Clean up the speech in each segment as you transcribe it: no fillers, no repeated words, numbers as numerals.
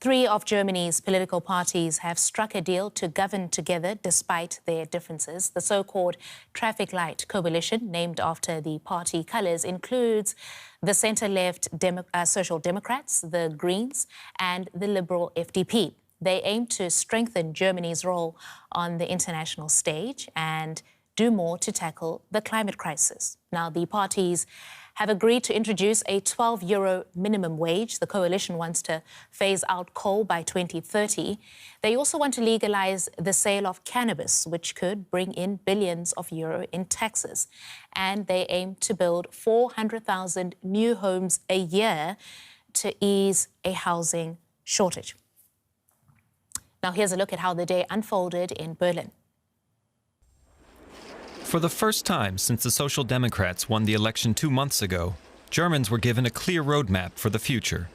Three of Germany's political parties have struck a deal to govern together despite their differences. The so-called traffic light coalition, named after the party colours, includes the centre-left Social Democrats, the Greens and the Liberal FDP. They aim to strengthen Germany's role on the international stage and do more to tackle the climate crisis. Now, the parties have agreed to introduce a €12 minimum wage. The coalition wants to phase out coal by 2030. They also want to legalise the sale of cannabis, which could bring in billions of euro in taxes. And they aim to build 400,000 new homes a year to ease a housing shortage. Now, here's a look at how the day unfolded in Berlin. For the first time since the Social Democrats won the election 2 months ago, Germans were given a clear roadmap for the future.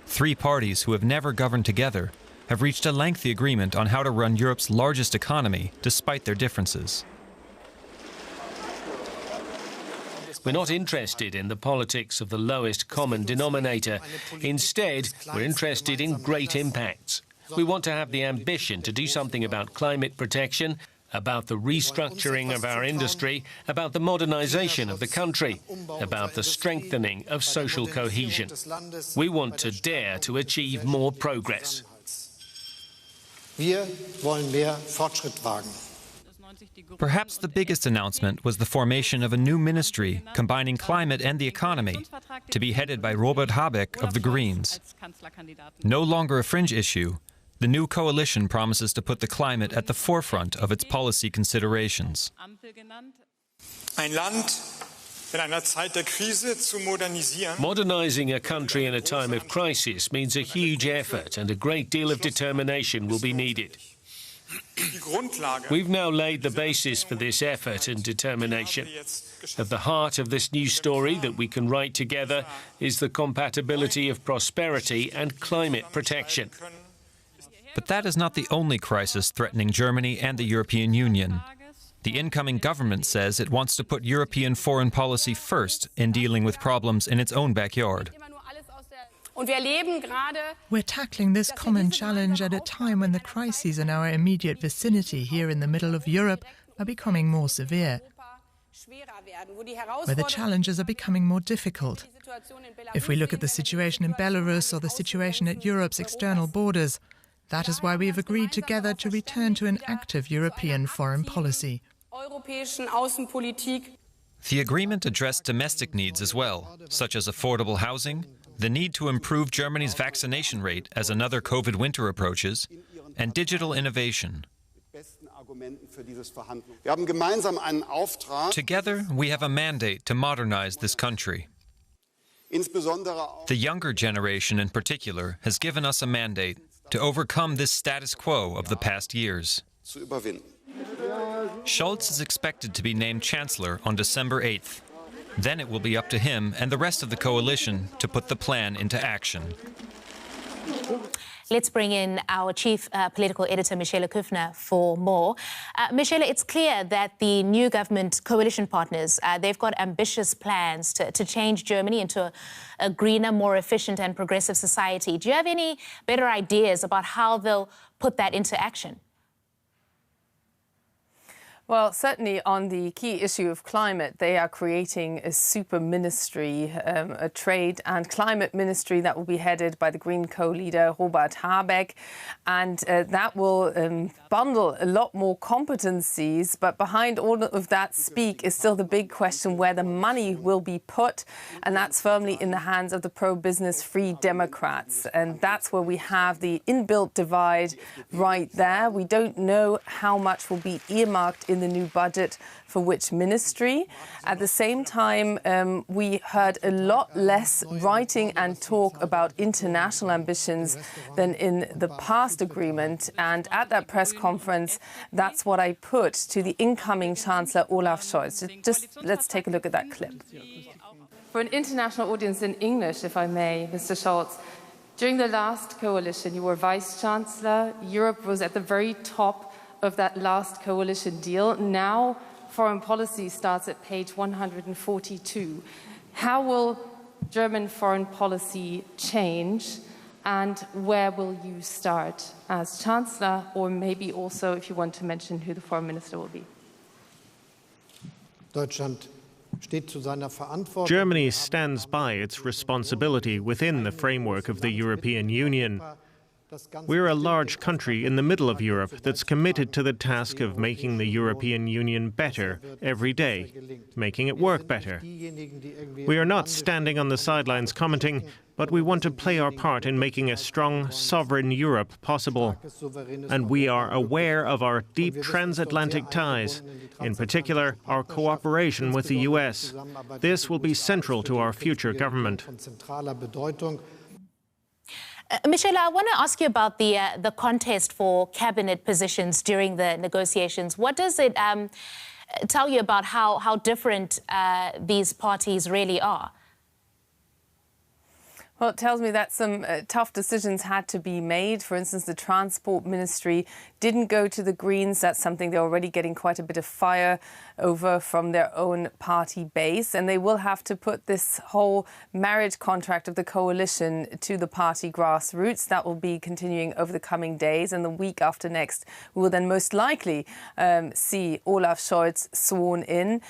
Three parties who have never governed together have reached a lengthy agreement on how to run Europe's largest economy despite their differences. We're not interested in the politics of the lowest common denominator. Instead, we're interested in great impacts. We want to have the ambition to do something about climate protection, about the restructuring of our industry, about the modernization of the country, about the strengthening of social cohesion. We want to dare to achieve more progress. Perhaps the biggest announcement was the formation of a new ministry combining climate and the economy, to be headed by Robert Habeck of the Greens. No longer a fringe issue, the new coalition promises to put the climate at the forefront of its policy considerations. Modernizing a country in a time of crisis means a huge effort, and a great deal of determination will be needed. We've now laid the basis for this effort and determination. At the heart of this new story that we can write together is the compatibility of prosperity and climate protection. But that is not the only crisis threatening Germany and the European Union. The incoming government says it wants to put European foreign policy first in dealing with problems in its own backyard. We're tackling this common challenge at a time when the crises in our immediate vicinity here in the middle of Europe are becoming more severe, where the challenges are becoming more difficult. If we look at the situation in Belarus or the situation at Europe's external borders, that is why we have agreed together to return to an active European foreign policy. The agreement addressed domestic needs as well, such as affordable housing, the need to improve Germany's vaccination rate as another COVID winter approaches, and digital innovation. Together, we have a mandate to modernize this country. The younger generation in particular has given us a mandate to overcome this status quo of the past years. Scholz is expected to be named Chancellor on December 8th. Then it will be up to him and the rest of the coalition to put the plan into action. Let's bring in our chief political editor, Michelle Kufner, for more. Michelle, it's clear that the new government coalition partners, they've got ambitious plans to change Germany into a greener, more efficient and progressive society. Do you have any better ideas about how they'll put that into action? Well, certainly on the key issue of climate, they are creating a super ministry, a trade and climate ministry that will be headed by the Green co-leader Robert Habeck. And that will bundle a lot more competencies. But behind all of that speak is still the big question where the money will be put. And that's firmly in the hands of the pro-business Free Democrats. And that's where we have the inbuilt divide right there. We don't know how much will be earmarked in the new budget for which ministry. At the same time, we heard a lot less writing and talk about international ambitions than in the past agreement. And at that press conference, that's what I put to the incoming Chancellor Olaf Scholz. Just let's take a look at that clip. For an international audience in English, if I may, Mr. Scholz, during the last coalition, you were Vice-Chancellor. Europe was at the very top of that last coalition deal. Now, foreign policy starts at page 142. How will German foreign policy change And where will you start as Chancellor, or maybe also if you want to mention who the Foreign Minister will be? Germany stands by its responsibility within the framework of the European Union. We're a large country in the middle of Europe that's committed to the task of making the European Union better every day, making it work better. We are not standing on the sidelines commenting, but we want to play our part in making a strong, sovereign Europe possible. And we are aware of our deep transatlantic ties, in particular our cooperation with the US. This will be central to our future government. Michelle, I want to ask you about the contest for cabinet positions during the negotiations. What does it tell you about how different these parties really are? Well, it tells me that some tough decisions had to be made. For instance, the Transport Ministry didn't go to the Greens. That's something they're already getting quite a bit of fire over from their own party base. And they will have to put this whole marriage contract of the coalition to the party grassroots. That will be continuing over the coming days. And the week after next, we will then most likely see Olaf Scholz sworn in.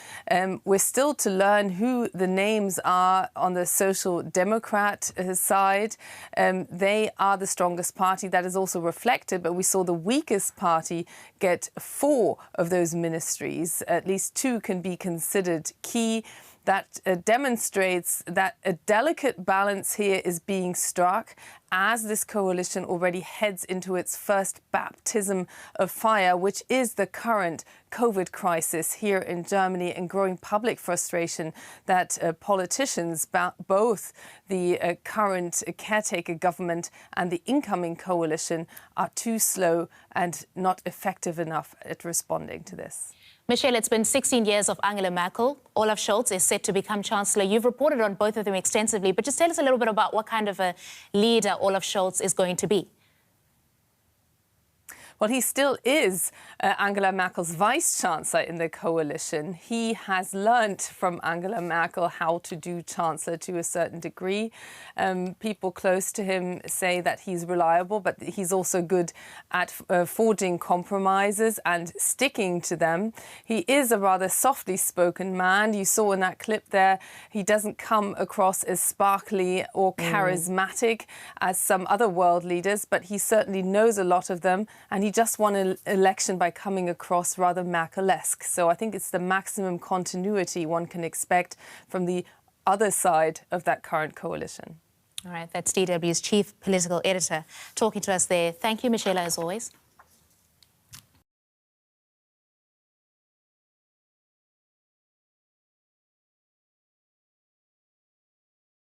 We're still to learn who the names are on the Social Democrat side. They are the strongest party. That is also reflected, but we saw the weakest party get 4 of those ministries. At least 2 can be considered key. That demonstrates that a delicate balance here is being struck as this coalition already heads into its first baptism of fire, which is the current COVID crisis here in Germany, and growing public frustration that politicians, both the current caretaker government and the incoming coalition, are too slow and not effective enough at responding to this. Michelle, it's been 16 years of Angela Merkel. Olaf Scholz is set to become Chancellor. You've reported on both of them extensively, but just tell us a little bit about what kind of a leader Olaf Scholz is going to be. Well, he still is Angela Merkel's vice-chancellor in the coalition. He has learnt from Angela Merkel how to do chancellor to a certain degree. People close to him say that he's reliable, but he's also good at forging compromises and sticking to them. He is a rather softly spoken man. You saw in that clip there, he doesn't come across as sparkly or charismatic as some other world leaders, but he certainly knows a lot of them, and he just won an election by coming across rather Merkel-esque. So I think it's the maximum continuity one can expect from the other side of that current coalition. All right, that's DW's chief political editor talking to us there. Thank you, Michelle, as always.